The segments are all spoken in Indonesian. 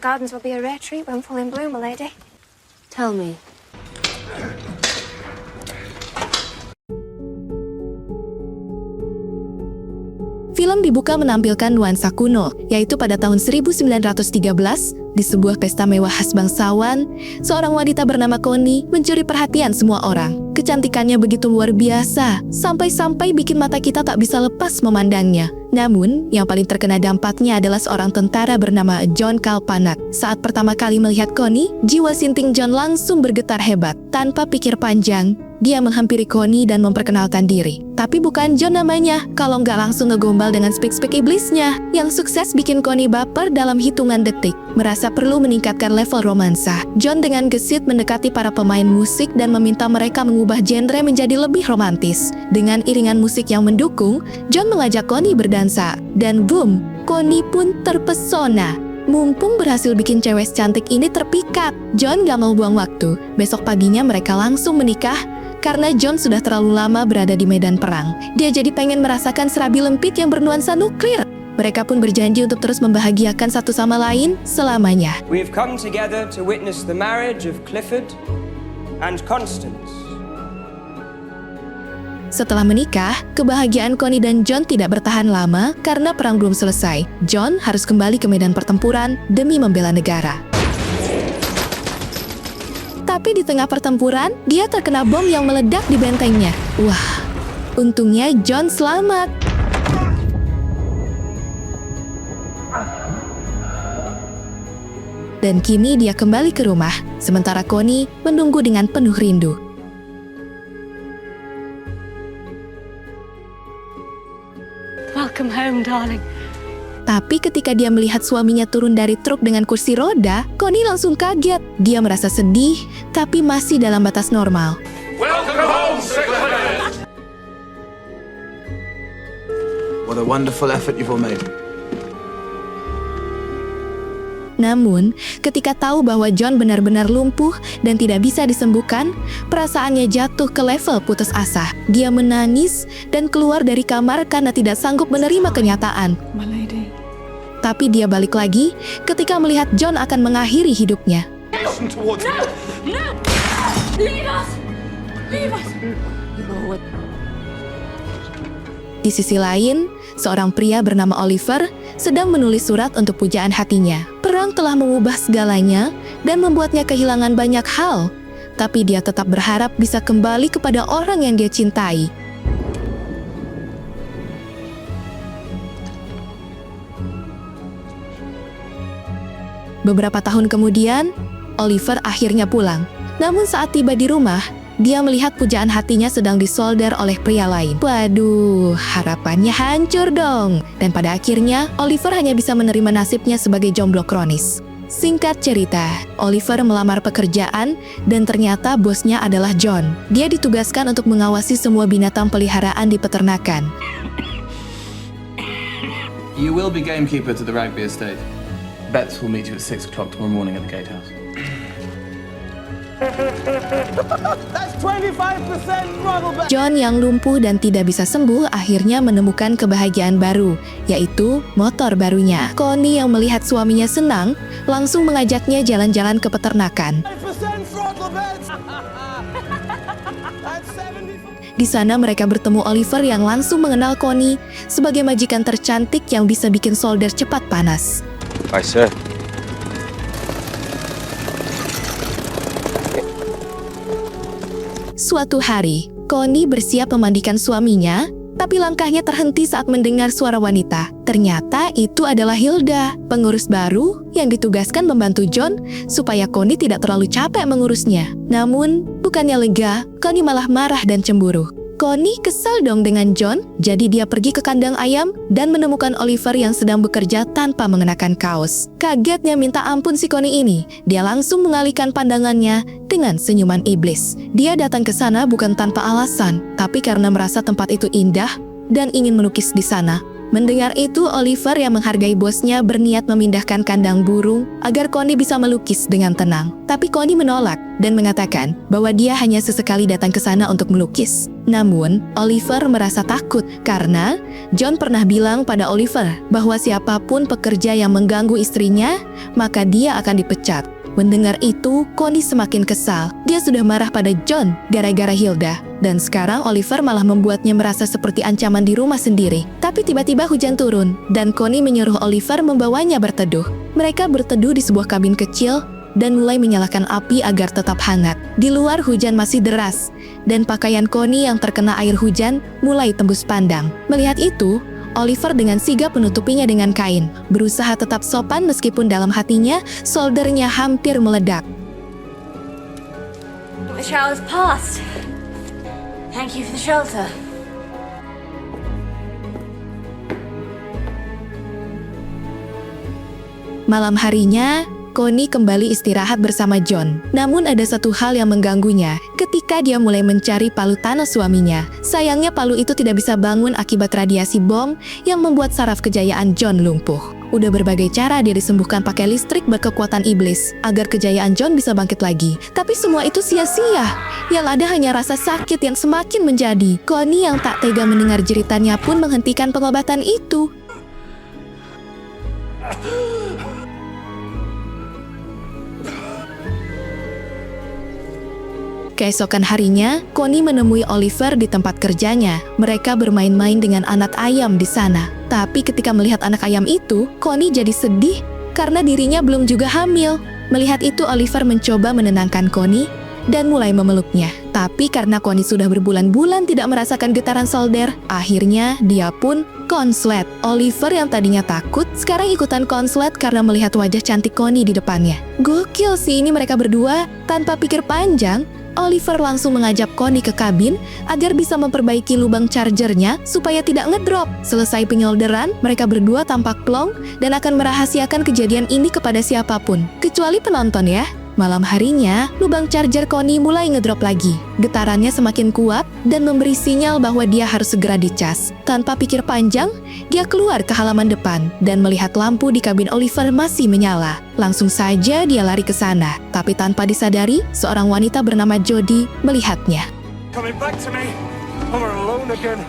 Gardens will be a rare treat when full in bloom, milady. Tell me. Film dibuka menampilkan nuansa kuno, yaitu pada tahun 1913, di sebuah pesta mewah khas bangsawan, seorang wanita bernama Connie mencuri perhatian semua orang. Kecantikannya begitu luar biasa, sampai-sampai bikin mata kita tak bisa lepas memandangnya. Namun, yang paling terkena dampaknya adalah seorang tentara bernama John Kalpanak. Saat pertama kali melihat Connie, jiwa sinting John langsung bergetar hebat. Tanpa pikir panjang, dia menghampiri Connie dan memperkenalkan diri. Tapi bukan John namanya, kalau nggak langsung ngegombal dengan spik-spik iblisnya, yang sukses bikin Connie baper dalam hitungan detik. Merasa perlu meningkatkan level romansa, John dengan gesit mendekati para pemain musik dan meminta mereka mengubah genre menjadi lebih romantis. Dengan iringan musik yang mendukung, John mengajak Connie berdansa. Dan boom, Connie pun terpesona. Mumpung berhasil bikin cewek cantik ini terpikat, John gak mau buang waktu. Besok paginya mereka langsung menikah, karena John sudah terlalu lama berada di medan perang. Dia jadi pengen merasakan serabi lempit yang bernuansa nuklir. Mereka pun berjanji untuk terus membahagiakan satu sama lain selamanya. We have come together to witness the marriage of Clifford and Constance. Setelah menikah, kebahagiaan Connie dan John tidak bertahan lama karena perang belum selesai. John harus kembali ke medan pertempuran demi membela negara. Tapi di tengah pertempuran, dia terkena bom yang meledak di bentengnya. Wah, untungnya John selamat. Dan kini dia kembali ke rumah, sementara Connie menunggu dengan penuh rindu. Welcome home, darling. Tapi ketika dia melihat suaminya turun dari truk dengan kursi roda, Connie langsung kaget. Dia merasa sedih, tapi masih dalam batas normal. Welcome home, Strickland! What a wonderful effort you've all made. Namun, ketika tahu bahwa John benar-benar lumpuh dan tidak bisa disembuhkan, perasaannya jatuh ke level putus asa. Dia menangis dan keluar dari kamar karena tidak sanggup menerima kenyataan. My lady. Tapi dia balik lagi ketika melihat John akan mengakhiri hidupnya. No! Leave us! Leave us! Lord. Di sisi lain, seorang pria bernama Oliver sedang menulis surat untuk pujaan hatinya. Perang telah mengubah segalanya dan membuatnya kehilangan banyak hal, tapi dia tetap berharap bisa kembali kepada orang yang dia cintai. Beberapa tahun kemudian, Oliver akhirnya pulang. Namun saat tiba di rumah, dia melihat pujaan hatinya sedang disolder oleh pria lain. Waduh, harapannya hancur dong. Dan pada akhirnya, Oliver hanya bisa menerima nasibnya sebagai jomblo kronis. Singkat cerita, Oliver melamar pekerjaan dan ternyata bosnya adalah John. Dia ditugaskan untuk mengawasi semua binatang peliharaan di peternakan. You will be gamekeeper to the Rugby estate. Bets will meet you at 6 o'clock tomorrow morning at the gatehouse. That's 25% throttle back. John yang lumpuh dan tidak bisa sembuh akhirnya menemukan kebahagiaan baru, yaitu motor barunya. Connie yang melihat suaminya senang, langsung mengajaknya jalan-jalan ke peternakan. 5% throttle back. That's 74. Di sana mereka bertemu Oliver yang langsung mengenal Connie sebagai majikan tercantik yang bisa bikin solder cepat panas. Hi, sir. Suatu hari, Connie bersiap memandikan suaminya, tapi langkahnya terhenti saat mendengar suara wanita. Ternyata itu adalah Hilda, pengurus baru yang ditugaskan membantu John supaya Connie tidak terlalu capek mengurusnya. Namun, bukannya lega, Connie malah marah dan cemburu. Connie kesal dong dengan John, jadi dia pergi ke kandang ayam dan menemukan Oliver yang sedang bekerja tanpa mengenakan kaos. Kagetnya minta ampun si Connie ini, dia langsung mengalihkan pandangannya dengan senyuman iblis. Dia datang ke sana bukan tanpa alasan, tapi karena merasa tempat itu indah dan ingin melukis di sana. Mendengar itu, Oliver yang menghargai bosnya berniat memindahkan kandang burung agar Connie bisa melukis dengan tenang. Tapi Connie menolak dan mengatakan bahwa dia hanya sesekali datang ke sana untuk melukis. Namun, Oliver merasa takut karena John pernah bilang pada Oliver bahwa siapapun pekerja yang mengganggu istrinya, maka dia akan dipecat. Mendengar itu, Connie semakin kesal. Dia sudah marah pada John gara-gara Hilda. Dan sekarang Oliver malah membuatnya merasa seperti ancaman di rumah sendiri. Tapi tiba-tiba hujan turun, dan Connie menyuruh Oliver membawanya berteduh. Mereka berteduh di sebuah kabin kecil dan mulai menyalakan api agar tetap hangat. Di luar hujan masih deras, dan pakaian Connie yang terkena air hujan mulai tembus pandang. Melihat itu, Oliver dengan sigap menutupinya dengan kain, berusaha tetap sopan meskipun dalam hatinya soldernya hampir meledak. The shower's passed. Thank you for the shelter. Malam harinya, Connie kembali istirahat bersama John. Namun ada satu hal yang mengganggunya ketika dia mulai mencari palu Thanos suaminya. Sayangnya palu itu tidak bisa bangun akibat radiasi bom yang membuat saraf kejayaan John lumpuh. Udah berbagai cara dia disembuhkan pakai listrik berkekuatan iblis agar kejayaan John bisa bangkit lagi. Tapi semua itu sia-sia. Yang ada hanya rasa sakit yang semakin menjadi. Connie yang tak tega mendengar jeritannya pun menghentikan pengobatan itu. Keesokan harinya, Connie menemui Oliver di tempat kerjanya. Mereka bermain-main dengan anak ayam di sana. Tapi ketika melihat anak ayam itu, Connie jadi sedih karena dirinya belum juga hamil. Melihat itu, Oliver mencoba menenangkan Connie dan mulai memeluknya. Tapi karena Connie sudah berbulan-bulan tidak merasakan getaran solder, akhirnya dia pun konslet. Oliver yang tadinya takut, sekarang ikutan konslet karena melihat wajah cantik Connie di depannya. Gokil sih ini mereka berdua. Tanpa pikir panjang, Oliver langsung mengajak Connie ke kabin agar bisa memperbaiki lubang chargernya supaya tidak ngedrop. Selesai penyolderan, mereka berdua tampak plong dan akan merahasiakan kejadian ini kepada siapapun, kecuali penonton ya. Malam harinya, lubang charger Connie mulai ngedrop lagi. Getarannya semakin kuat dan memberi sinyal bahwa dia harus segera dicas. Tanpa pikir panjang, dia keluar ke halaman depan dan melihat lampu di kabin Oliver masih menyala. Langsung saja dia lari ke sana, tapi tanpa disadari, seorang wanita bernama Jody melihatnya. Coming back to me. I'm alone again.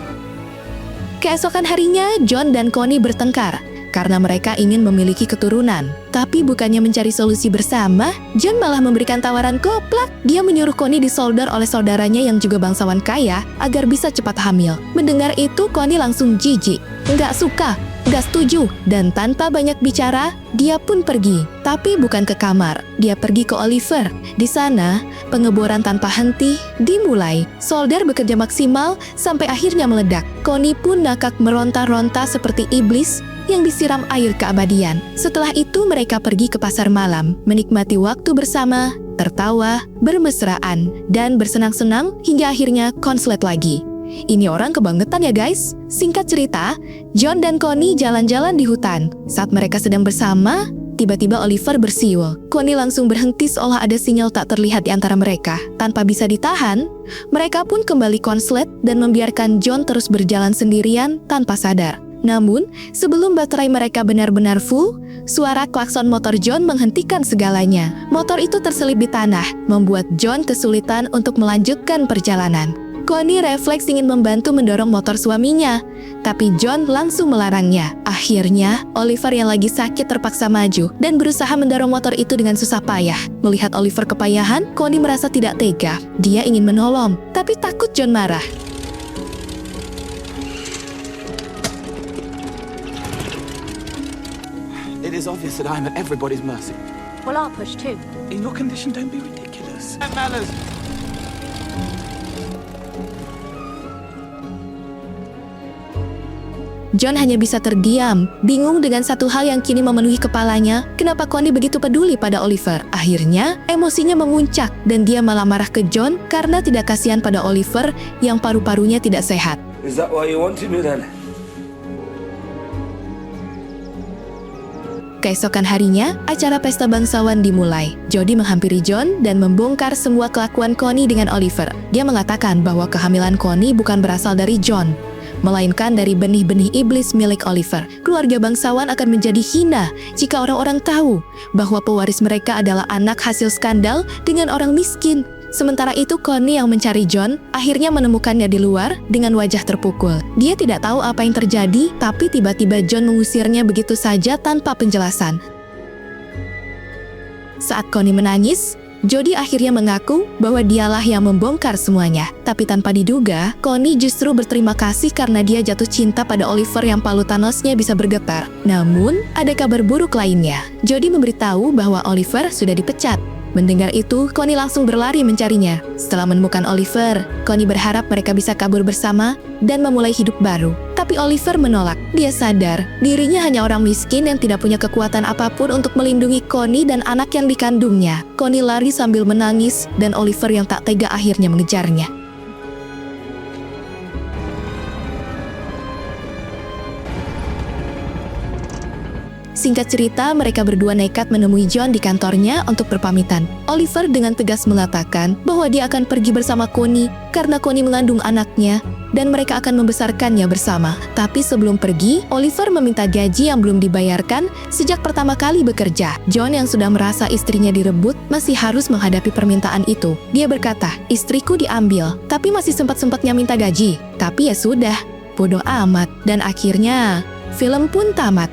Keesokan harinya, John dan Connie bertengkar karena mereka ingin memiliki keturunan. Tapi bukannya mencari solusi bersama, John malah memberikan tawaran goplak. Dia menyuruh Connie disolder oleh saudaranya yang juga bangsawan kaya agar bisa cepat hamil. Mendengar itu, Connie langsung jijik. Nggak suka, nggak setuju, dan tanpa banyak bicara, dia pun pergi. Tapi bukan ke kamar, dia pergi ke Oliver. Di sana, pengeboran tanpa henti dimulai. Solder bekerja maksimal sampai akhirnya meledak. Connie pun ngakak meronta-ronta seperti iblis yang disiram air keabadian. Setelah itu mereka pergi ke pasar malam, menikmati waktu bersama, tertawa, bermesraan, dan bersenang-senang hingga akhirnya konslet lagi. Ini orang kebangetan ya guys. Singkat cerita, John dan Connie jalan-jalan di hutan. Saat mereka sedang bersama, tiba-tiba Oliver bersiul. Connie langsung berhenti seolah ada sinyal tak terlihat di antara mereka. Tanpa bisa ditahan, mereka pun kembali konslet dan membiarkan John terus berjalan sendirian tanpa sadar. Namun, sebelum baterai mereka benar-benar full, suara klakson motor John menghentikan segalanya. Motor itu terselip di tanah, membuat John kesulitan untuk melanjutkan perjalanan. Connie refleks ingin membantu mendorong motor suaminya, tapi John langsung melarangnya. Akhirnya, Oliver yang lagi sakit terpaksa maju dan berusaha mendorong motor itu dengan susah payah. Melihat Oliver kepayahan, Connie merasa tidak tega. Dia ingin menolong, tapi takut John marah. It is obvious that I'm at everybody's mercy. Well, I'll push too. In your condition, don't be ridiculous. Manners. John hanya bisa terdiam, bingung dengan satu hal yang kini memenuhi kepalanya. Kenapa Connie begitu peduli pada Oliver? Akhirnya, emosinya memuncak dan dia malah marah ke John karena tidak kasihan pada Oliver yang paru-parunya tidak sehat. Is that why you wanted me then? Keesokan harinya, acara pesta bangsawan dimulai. Jody menghampiri John dan membongkar semua kelakuan Connie dengan Oliver. Dia mengatakan bahwa kehamilan Connie bukan berasal dari John, melainkan dari benih-benih iblis milik Oliver. Keluarga bangsawan akan menjadi hina jika orang-orang tahu bahwa pewaris mereka adalah anak hasil skandal dengan orang miskin. Sementara itu Connie yang mencari John akhirnya menemukannya di luar dengan wajah terpukul. Dia tidak tahu apa yang terjadi, tapi tiba-tiba John mengusirnya begitu saja tanpa penjelasan. Saat Connie menangis, Jodie akhirnya mengaku bahwa dialah yang membongkar semuanya. Tapi tanpa diduga, Connie justru berterima kasih karena dia jatuh cinta pada Oliver yang palu Thanos-nya bisa bergetar. Namun, ada kabar buruk lainnya. Jodie memberitahu bahwa Oliver sudah dipecat. Mendengar itu, Connie langsung berlari mencarinya. Setelah menemukan Oliver, Connie berharap mereka bisa kabur bersama dan memulai hidup baru. Tapi Oliver menolak. Dia sadar dirinya hanya orang miskin yang tidak punya kekuatan apapun untuk melindungi Connie dan anak yang dikandungnya. Connie lari sambil menangis dan Oliver yang tak tega akhirnya mengejarnya. Singkat cerita, mereka berdua nekat menemui John di kantornya untuk berpamitan. Oliver dengan tegas mengatakan bahwa dia akan pergi bersama Connie karena Connie mengandung anaknya dan mereka akan membesarkannya bersama. Tapi sebelum pergi, Oliver meminta gaji yang belum dibayarkan sejak pertama kali bekerja. John yang sudah merasa istrinya direbut masih harus menghadapi permintaan itu. Dia berkata, "Istriku diambil, tapi masih sempat-sempatnya minta gaji." Tapi ya sudah, bodoh amat. Dan akhirnya, film pun tamat.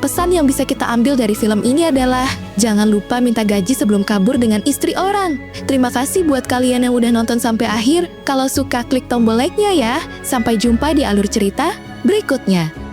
Pesan yang bisa kita ambil dari film ini adalah jangan lupa minta gaji sebelum kabur dengan istri orang. Terima kasih buat kalian yang udah nonton sampai akhir. Kalau suka klik tombol like-nya ya. Sampai jumpa di alur cerita berikutnya.